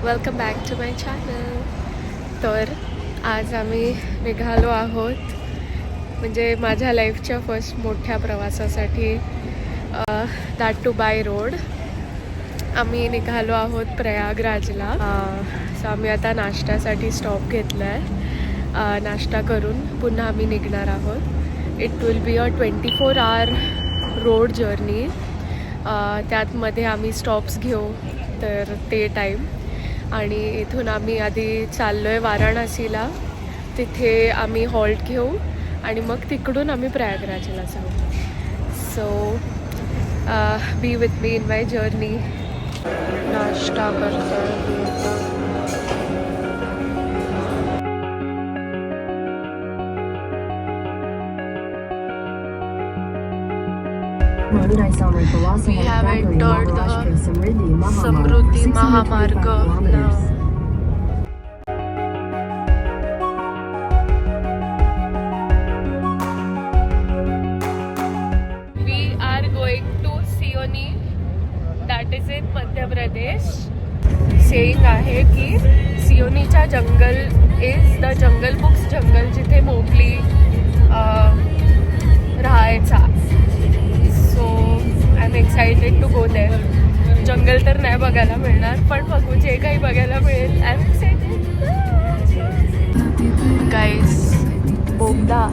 Welcome back to my channel. तर आज आम्ही निघालो आहोत म्हणजे माझ्या लाईफच्या फर्स्ट मोठ्या प्रवासासाठी, दॅट टू बाय रोड. आम्ही निघालो आहोत प्रयागराजला. सो आम्ही आता नाश्त्यासाठी स्टॉप घेतला आहे. नाश्ता करून पुन्हा आम्ही निघणार आहोत. It will be a 24 hour road journey. त्यातमध्ये आम्ही स्टॉप्स घेऊ तर ते टाईम. आणि इथून आम्ही आधी चाललो आहे वाराणसीला. तिथे आम्ही हॉल्ट घेऊ आणि मग तिकडून आम्ही प्रयागराजला जाऊ. So B with me in my journey. नाश्ता करतो. We have entered the Samruddhi Mahamarg now. We are going to Sioni, that is in Madhya Pradesh. Saying आहे की सियोनीच्या jungle is the jungle books jungle, जिथे Mowgli राहायचा. So I am excited to go there. जंगल तर नाही बघायला मिळणार, पण बघू जे काही बघायला मिळेल. I am excited. गाईस, बोगदा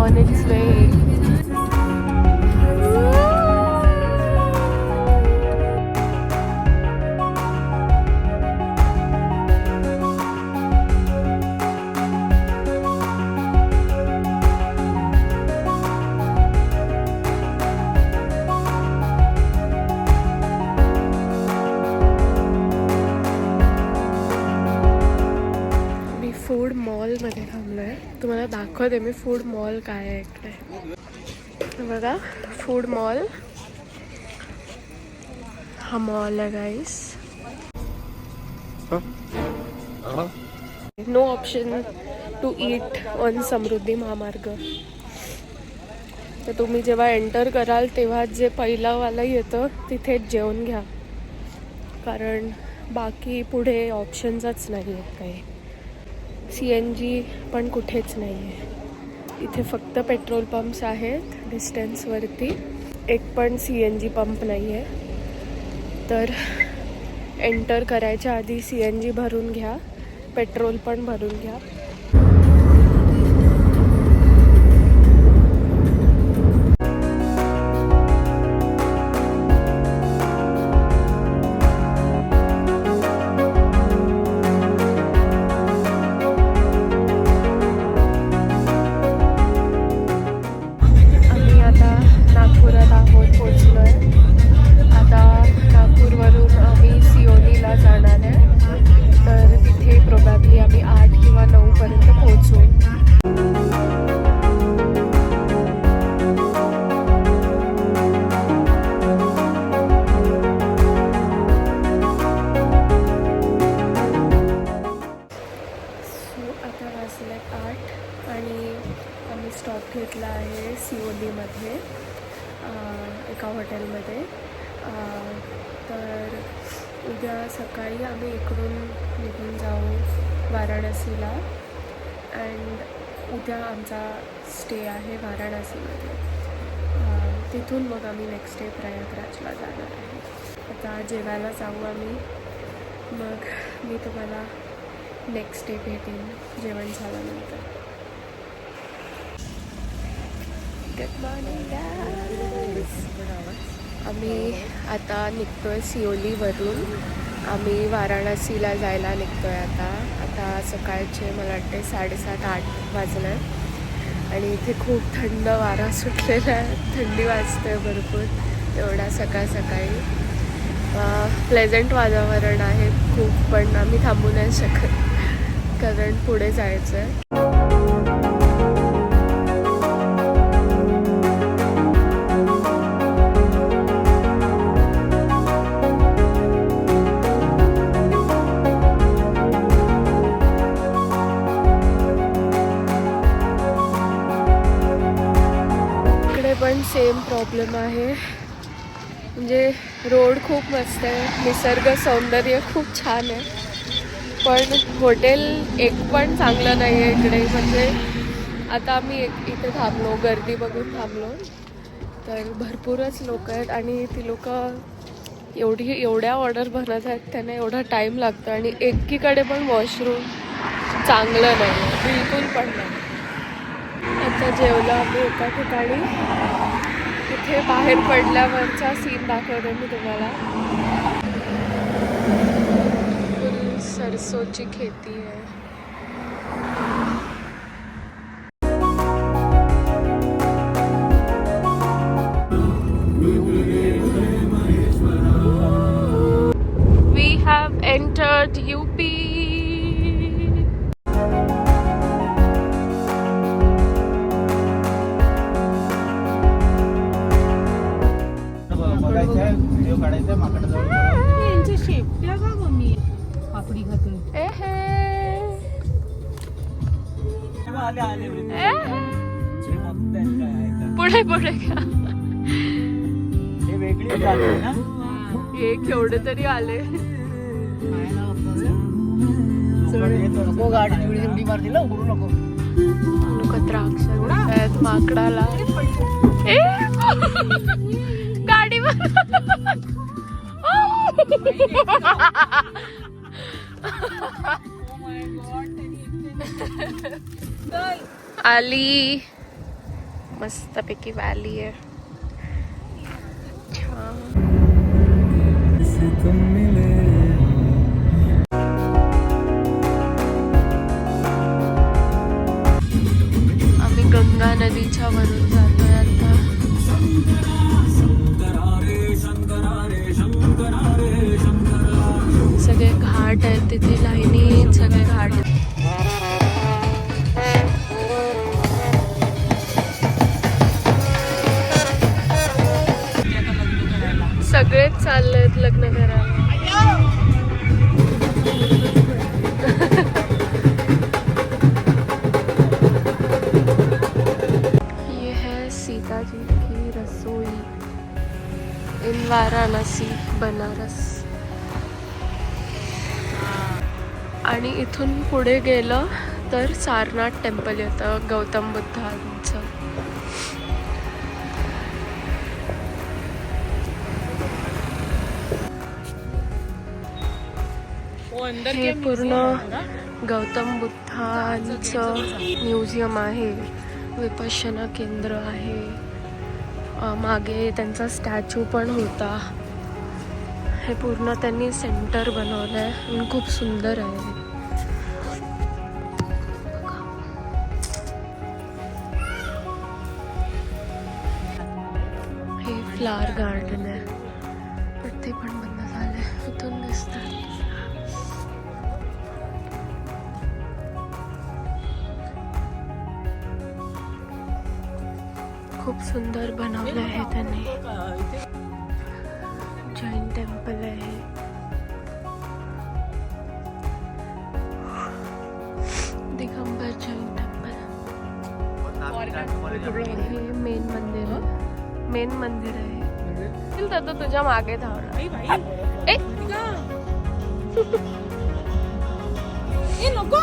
ऑन इट्स वे. फूड मॉलमध्ये थांबलो आहे. तुम्हाला दाखवते मी फूड मॉल काय आहे इकडे. बघा, फूड मॉल. हा मॉल आहे guys. No option to eat on Samruddhi Mahamarg. तर तुम्ही जेव्हा एंटर कराल तेव्हा जे पहिलावाला येतं तिथेच जेवण घ्या, कारण बाकी पुढे ऑप्शन्सच नाही आहेत काही. CNG पण कुठेच नाही आहे. इथे फक्त पेट्रोल पंप्स आहेत डिस्टन्सवरती. एक पण CNG पंप नाही आहे. तर एंटर करायच्या आधी CNG भरून घ्या, पेट्रोल पण भरून घ्या. स्टॉप घेतला आहे सिओलीमध्ये एका हॉटेलमध्ये. तर उद्या सकाळी आम्ही इकडून निघून जाऊ वाराणसीला. अँड उद्या आमचा स्टे आहे वाराणसीमध्ये. तिथून मग आम्ही नेक्स्ट डे प्रयागराजला जाणार आहे. आता जेवायला जाऊ आम्ही. मग मी तुम्हाला नेक्स्ट डे भेटेन जेवण झाल्यानंतर. गुड मॉर्निंग गाईस. आम्ही आता निघतो आहे सिओलीवरून. आम्ही वाराणसीला जायला निघतो आहे आता सकाळचे मला वाटते 7:30-8 वाजले आणि इथे खूप थंड वारा सुटलेला आहे. थंडी वाजते आहे भरपूर एवढा सकाळ सकाळी. प्लेझंट वातावरण आहे खूप, पण आम्ही थांबू नाही शकत कारण पुढे जायचं आहे. पण सेम प्रॉब्लेम आहे. म्हणजे रोड खूप मस्त आहे, निसर्ग सौंदर्य खूप छान आहे. पण हॉटेल एक पण चांगलं नाही आहे इकडे. म्हणजे आता आम्ही इथे थांबलो, गर्दी बघून थांबलो, तर भरपूरच लोक आहेत आणि ती लोक एवढ्या ऑर्डर बनत आहेत, त्यांना एवढा टाईम लागतो आणि एकीकडे पण वॉशरूम चांगलं नाही आहे, बिलकुल पण नाही. आता जेवलो आम्ही एका ठिकाणी, तिथे बाहेर पडल्यावरचा सीन दाखवते मी तुम्हाला. फुल सरसोची खेती आहे. We have entered UP. शेपट्या का मम्मी पापडी खाते. पुढे पुढे घ्या. ना एक एवढे तरी आले. नको गाडी उडी मारतील ना, उडू नको. नको द्राक्ष आहेत माकडाला. गाडी आली. मस्तपैकी व्हॅली आहे. आम्ही गंगा नदीच्या वरून जातोय आता. सगळे घाट आहेत तिथे, लाईनी सगळे घाट. सगळेच चाललेत लग्न करायला. ये है सीता जी की रसोई इन वाराणसी, बनारस. आणि इथून पुढे गेलं तर सारनाथ टेम्पल येतं, गौतम बुद्धांचं. हे पूर्ण गौतम बुद्धांचं म्युझियम आहे, विपश्यना केंद्र आहे. मागे त्यांचा स्टॅच्यू पण होता. हे पूर्ण त्यांनी सेंटर बनवलं आहे आणि खूप सुंदर आहे. हे फ्लावर गार्डन आहे, पण ते पण बंद झालंय. इथून दिसतं. खूप सुंदर बनवलं आहे त्यांनी. जैन टेम्पल आहे. दिगंबर जैन टेम्पल. हे मेन मंदिर आहे. मेन मंदिर आहे. तर तो तुझ्या मागे धावणार. नको.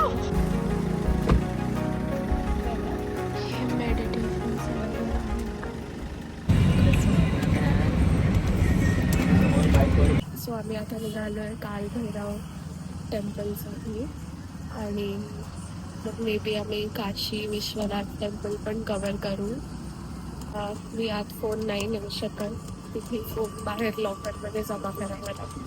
सो आम्ही आता निघालो आहे काल भैरव टेम्पलसाठी आणि मग मे बी आम्ही काशी विश्वनाथ टेम्पल पण कवर करू. मी आत फोन नाही नेऊ शकत, तिथे फोन बाहेर लॉकरमध्ये जमा करावा लागतो.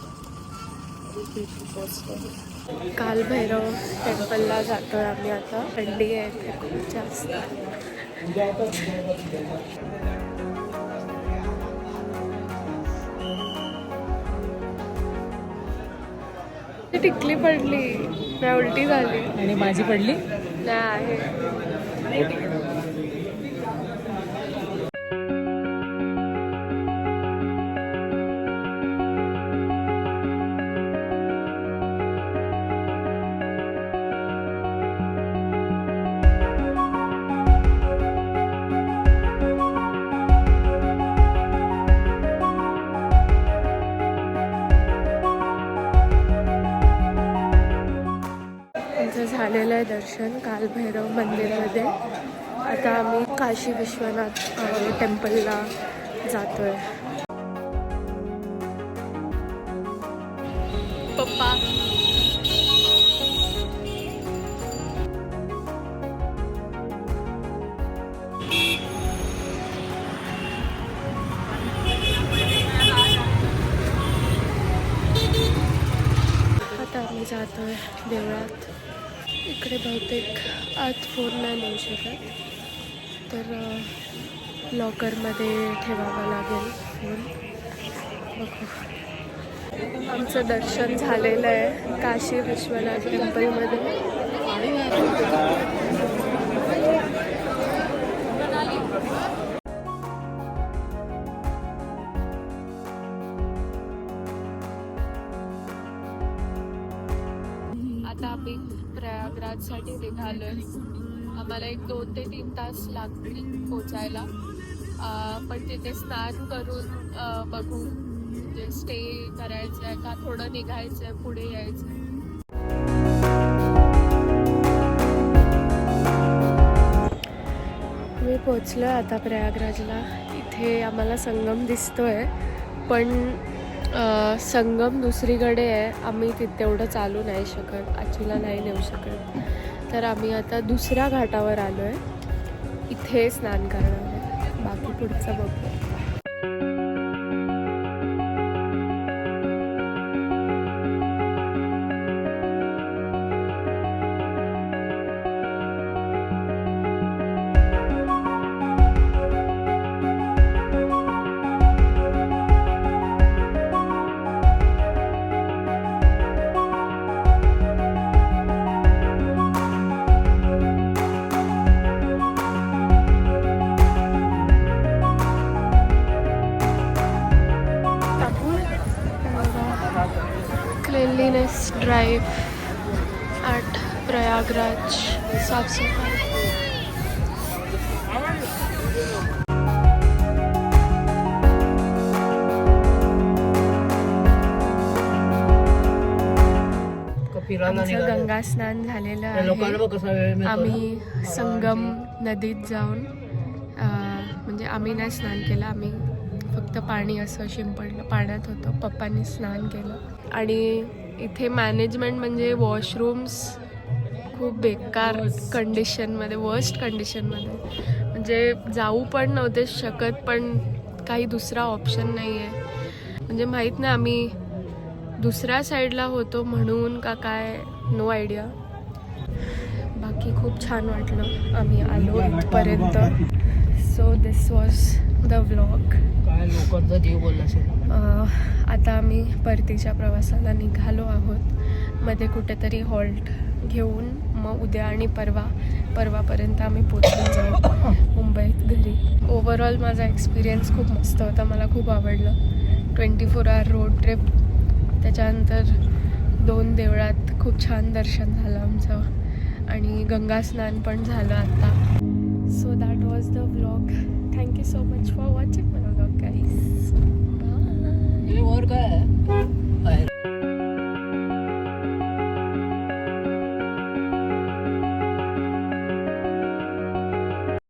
काल भैरव टेम्पलला जातो आहे आम्ही आता. थंडी आहे इथे खूप जास्त. टिकली पडली नाही, उलटी झाली. आणि माझी पडली नाही आहे. दर्शन कालभैरव मंदिरमध्ये. आता आम्ही काशी विश्वनाथ टेम्पलला जातोय. पप्पा आता आम्ही जातोय देवळात. इकडे बहुतेक आत फोन नाही नेऊ शकत, तर लॉकरमध्ये ठेवावा लागेल फोन. बघू. आमचं दर्शन झालेलं आहे काशी विश्वनाथ टेम्पलमध्ये. आता आम्ही प्रयागराजसाठी निघालोय. आम्हाला 2 ते 3 तास लागतील पोचायला. पण तिथे स्नान करून बघू म्हणजे स्टे करायचं आहे का थोडं निघायचं आहे, पुढे यायचं आहे. मी पोचलो आहे आता प्रयागराजला. इथे आम्हाला संगम दिसतोय, पण संगम दुसरीकडे आहे. आम्ही तिथे तेवढं चालू नाही शकत, आजीला नाही नेऊ शकत. तर आम्ही आता दुसऱ्या घाटावर आलो आहे. इथे स्नान करणार आहे. बाकी पुढचं बघू. Cleanliness drive at Prayagraj. साफसफाई. आमचं गंगा स्नान झालेलं आहे. आम्ही संगम नदीत जाऊन म्हणजे आम्ही नाही स्नान केलं, आम्ही फक्त पाणी असं शिंपडलं, पाण्यात होतं. पप्पांनी स्नान केलं. आणि इथे मॅनेजमेंट म्हणजे वॉशरूम्स खूप बेकार कंडिशनमध्ये, वर्स्ट कंडिशनमध्ये. म्हणजे जाऊ पण नव्हते शकत, पण काही दुसरा ऑप्शन नाही आहे. म्हणजे माहीत नाही आम्ही दुसऱ्या साईडला होतो म्हणून का काय, नो आयडिया. बाकी खूप छान वाटलं आम्ही आलो इथपर्यंत. So this was the vlog. काय लोकांचा जीव बोलला असेल. आता आम्ही परतीच्या प्रवासाला निघालो आहोत. मध्ये कुठेतरी हॉल्ट घेऊन मग उद्या आणि परवापर्यंत आम्ही पोचून जाऊ मुंबईत घरी. ओव्हरऑल माझा एक्सपिरियन्स खूप मस्त होता. मला खूप आवडलं. 24 आवर रोड ट्रिप. त्याच्यानंतर 2 देवळात खूप छान दर्शन झालं आमचं आणि गंगा स्नान पण झालं आता. So that was the vlog. Thank you so much for watching my vlog guys. काय